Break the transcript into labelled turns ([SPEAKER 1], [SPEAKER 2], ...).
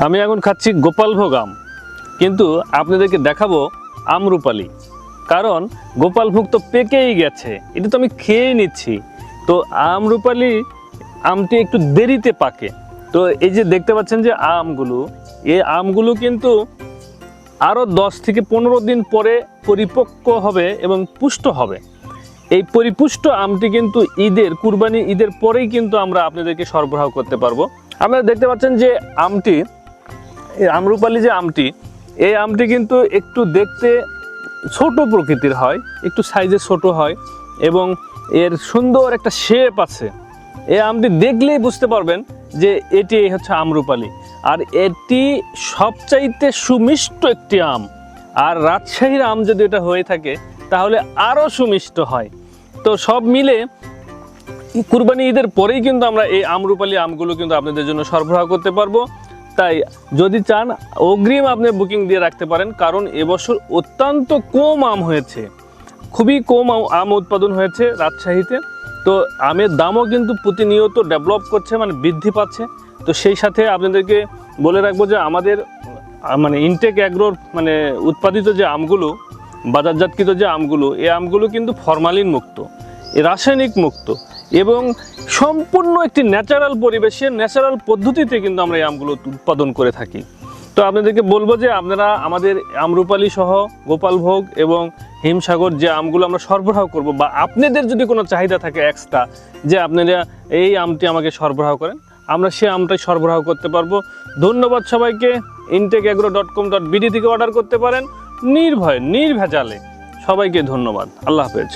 [SPEAKER 1] আমি এখন খাচ্ছি গোপালভোগ আম, কিন্তু আপনাদেরকে দেখাবো আমরুপালি। কারণ গোপালভোগ তো পেকেই গেছে, এটা তো আমি খেয়ে নিচ্ছি। তো আমরুপালি আমটি একটু দেরিতে পাকে। তো এই যে দেখতে পাচ্ছেন যে আমগুলো, এই আমগুলো কিন্তু আরও 10 থেকে 15 দিন পরে পরিপক্ক হবে এবং পুষ্ট হবে। এই পরিপুষ্ট আমটি কিন্তু কুরবানি ঈদের পরেই কিন্তু আমরা আপনাদেরকে সরবরাহ করতে পারবো। আপনারা দেখতে পাচ্ছেন যে আমটি, এই আমরুপালি যে আমটি, এই আমটি কিন্তু একটু দেখতে ছোট প্রকৃতির হয়, একটু সাইজে ছোট হয় এবং এর সুন্দর একটা শেপ আছে। এই আমটি দেখলেই বুঝতে পারবেন যে এটি হচ্ছে আমরুপালি। আর এটি সবচাইতে সুমিষ্ট একটি আম। আর রাজশাহীর আম যদি এটা হয়ে থাকে তাহলে আরও সুমিষ্ট হয়। তো সব মিলে কুরবানি ঈদের পরেই কিন্তু আমরা এই আমরুপালি আমগুলো কিন্তু আপনাদের জন্য সরবরাহ করতে পারবো। তাই যদি চান অগ্রিম আপনি বুকিং দিয়ে রাখতে পারেন, কারণ এবছর অত্যন্ত কম আম হয়েছে, খুবই কম আম উৎপাদন হয়েছে রাজশাহীতে। তো আমের দামও কিন্তু প্রতিনিয়ত ডেভেলপ করছে, মানে বৃদ্ধি পাচ্ছে। তো সেই সাথে আপনাদেরকে বলে রাখবো যে আমাদের ইনটেক অ্যাগ্রোর উৎপাদিত যে আমগুলো, বাজারজাতকৃত যে আমগুলো, এই আমগুলো কিন্তু ফরমালিন মুক্ত, রাসায়নিক মুক্ত এবং সম্পূর্ণ একটি ন্যাচারাল পরিবেশে, ন্যাচারাল পদ্ধতিতে কিন্তু আমরা এই আমগুলো উৎপাদন করে থাকি। তো আপনাদেরকে বলবো যে আপনারা আমাদের আমরুপালি সহ গোপালভোগ এবং হিমসাগর যে আমগুলো আমরা সরবরাহ করব, বা আপনাদের যদি কোনো চাহিদা থাকে এক্সট্রা যে আপনারা এই আমটি আমাকে সরবরাহ করেন, আমরা সেই আমটাই সরবরাহ করতে পারবো। ধন্যবাদ সবাইকে। intechagro.com.bd থেকে অর্ডার করতে পারেন নির্ভয়ে, নির্ভেজালে। সবাইকে ধন্যবাদ। আল্লাহ হাফেজ।